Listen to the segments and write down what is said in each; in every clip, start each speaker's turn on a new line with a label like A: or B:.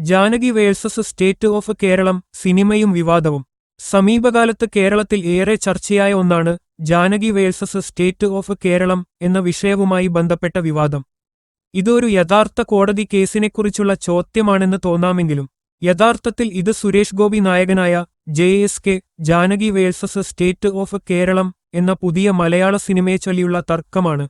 A: Janaki versus state of Kerala സിനിമയും വിവാദവും. സമീപകാലത്ത് കേരളത്തിൽ ഏറെ ചർച്ചയായ ഒന്നാണ് Janaki versus state of Kerala എന്ന വിഷയവുമായി ബന്ധപ്പെട്ട വിവാദം. ഇതൊരു യഥാർത്ഥ കോടതി കേസിനെക്കുറിച്ചുള്ള ചോദ്യമാണെന്ന് തോന്നാമെങ്കിലും യഥാർത്ഥത്തിൽ ഇത് സുരേഷ് ഗോപി നായകനായ JSK Janaki versus state of Kerala എന്ന പുതിയ മലയാള സിനിമയെ ചൊല്ലിയുള്ള തർക്കമാണ്.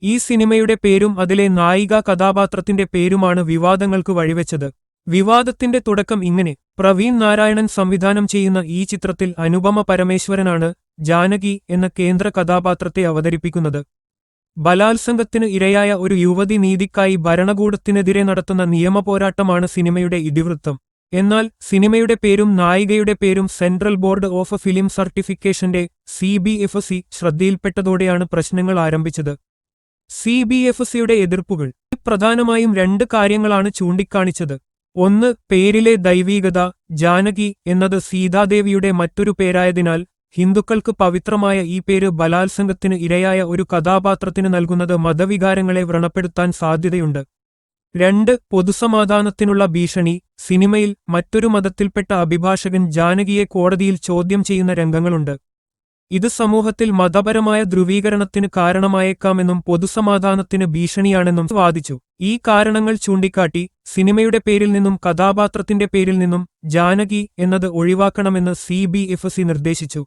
A: ഈ സിനിമയുടെ പേരും അതിലെ നായികാ കഥാപാത്രത്തിന്റെ പേരുമാണ് വിവാദങ്ങൾക്ക് വഴിവെച്ചത്. വിവാദത്തിന്റെ തുടക്കം ഇങ്ങനെ: പ്രവീൺ നാരായണൻ സംവിധാനം ചെയ്യുന്ന ഈ ചിത്രത്തിൽ അനുപമ പരമേശ്വരനാണ് ജാനകി എന്ന കേന്ദ്ര കഥാപാത്രത്തെ അവതരിപ്പിക്കുന്നത്. ബലാത്സംഗത്തിന് ഇരയായ ഒരു യുവതി നീതിക്കായി ഭരണകൂടത്തിനെതിരെ നടത്തുന്ന നിയമപോരാട്ടമാണ് സിനിമയുടെ ഇതിവൃത്തം. എന്നാൽ സിനിമയുടെ പേരും നായികയുടെ പേരും സെൻട്രൽ ബോർഡ് ഓഫ് ഫിലിം സർട്ടിഫിക്കേഷന്റെ CBFC ശ്രദ്ധയിൽപ്പെട്ടതോടെയാണ് പ്രശ്നങ്ങൾ ആരംഭിച്ചത്. CBFCയുടെ എതിർപ്പുകൾ പ്രധാനമായും രണ്ട് കാര്യങ്ങളാണ് ചൂണ്ടിക്കാണിച്ചത്. ഒന്ന്, പേരിലെ ദൈവീകത. ജാനകി എന്നത് സീതാദേവിയുടെ മറ്റൊരു പേരായതിനാൽ ഹിന്ദുക്കൾക്ക് പവിത്രമായ ഈ പേര് ബലാത്സംഗത്തിന് ഇരയായ ഒരു കഥാപാത്രത്തിന് നൽകുന്നത് മതവികാരങ്ങളെ വ്രണപ്പെടുത്താൻ സാധ്യതയുണ്ട്. രണ്ട്, പൊതുസമാധാനത്തിനുള്ള ഭീഷണി. സിനിമയിൽ മറ്റൊരു മതത്തിൽപ്പെട്ട അഭിഭാഷകൻ ജാനകിയെ കോടതിയിൽ ചോദ്യം ചെയ്യുന്ന രംഗങ്ങളുണ്ട്. ഇത് സമൂഹത്തിൽ മതപരമായ ധ്രുവീകരണത്തിന് കാരണമായേക്കാമെന്നും പൊതുസമാധാനത്തിന് ഭീഷണിയാണെന്നും വാദിച്ചു. ഈ കാരണങ്ങൾ ചൂണ്ടിക്കാട്ടി സിനിമയുടെ പേരിൽ നിന്നും കഥാപാത്രത്തിന്റെ പേരിൽ നിന്നും ജാനകി എന്നത് ഒഴിവാക്കണമെന്ന് CBFC നിർദ്ദേശിച്ചു.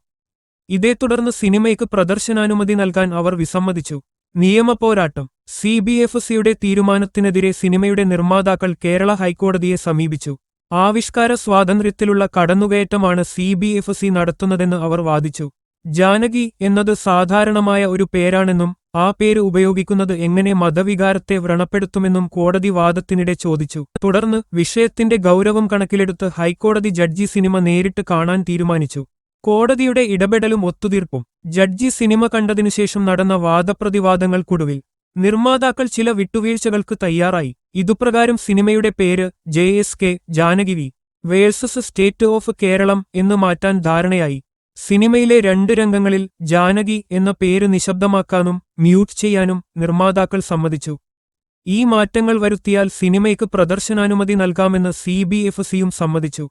A: ഇതേ തുടർന്ന് സിനിമയ്ക്ക് പ്രദർശനാനുമതി നൽകാൻ അവർ വിസമ്മതിച്ചു. നിയമപോരാട്ടം. CBFCയുടെ തീരുമാനത്തിനെതിരെ സിനിമയുടെ നിർമ്മാതാക്കൾ കേരള ഹൈക്കോടതിയെ സമീപിച്ചു. ആവിഷ്കാര സ്വാതന്ത്ര്യത്തിലുള്ള കടന്നുകയറ്റമാണ് CBFC നടത്തുന്നതെന്ന് അവർ വാദിച്ചു. ജാനകി എന്നത് സാധാരണമായ ഒരു പേരാണെന്നും ആ പേര് ഉപയോഗിക്കുന്നത് എങ്ങനെ മതവികാരത്തെ വ്രണപ്പെടുത്തുമെന്നും കോടതി വാദത്തിനിടെ ചോദിച്ചു. തുടർന്ന് വിഷയത്തിന്റെ ഗൗരവം കണക്കിലെടുത്ത് ഹൈക്കോടതി ജഡ്ജി സിനിമ നേരിട്ട് കാണാൻ തീരുമാനിച്ചു. കോടതിയുടെ ഇടപെടലും ഒത്തുതീർപ്പും. ജഡ്ജി സിനിമ കണ്ടതിനുശേഷം നടന്ന വാദപ്രതിവാദങ്ങൾക്കൊടുവിൽ നിർമ്മാതാക്കൾ ചില വിട്ടുവീഴ്ചകൾക്ക് തയ്യാറായി. ഇതുപ്രകാരം സിനിമയുടെ പേര് JSK Janaki versus state of Kerala എന്ന് മാറ്റാൻ ധാരണയായി. സിനിമയിലെ രണ്ട് രംഗങ്ങളിൽ ജാനകി എന്ന പേര് നിശബ്ദമാക്കാനും മ്യൂട്ട് ചെയ്യാനും നിർമ്മാതാക്കൾ സമ്മതിച്ചു. ഈ മാറ്റങ്ങൾ വരുത്തിയാൽ സിനിമയ്ക്ക് പ്രദർശനാനുമതി നൽകാമെന്ന് CBFCയും സമ്മതിച്ചു.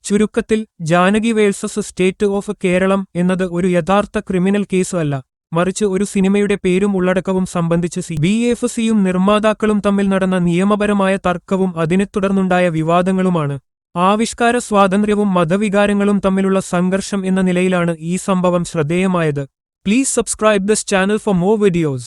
A: ചുരുക്കത്തിൽ, Janaki versus state of Kerala എന്നത് ഒരു യഥാർത്ഥ ക്രിമിനൽ കേസ് അല്ല, മറിച്ച് ഒരു സിനിമയുടെ പേരും ഉള്ളടക്കവും സംബന്ധിച്ച് CBFCയും നിർമ്മാതാക്കളും തമ്മിൽ നടന്ന നിയമപരമായ തർക്കവും അതിനെ തുടർന്നുണ്ടായ വിവാദങ്ങളുമാണ്. ആവിഷ്കാര സ്വാതന്ത്ര്യവും മതവികാരങ്ങളും തമ്മിലുള്ള സംഘർഷം എന്ന നിലയിലാണ് ഈ സംഭവം ശ്രദ്ധേയമായത്. Please subscribe this channel for more videos.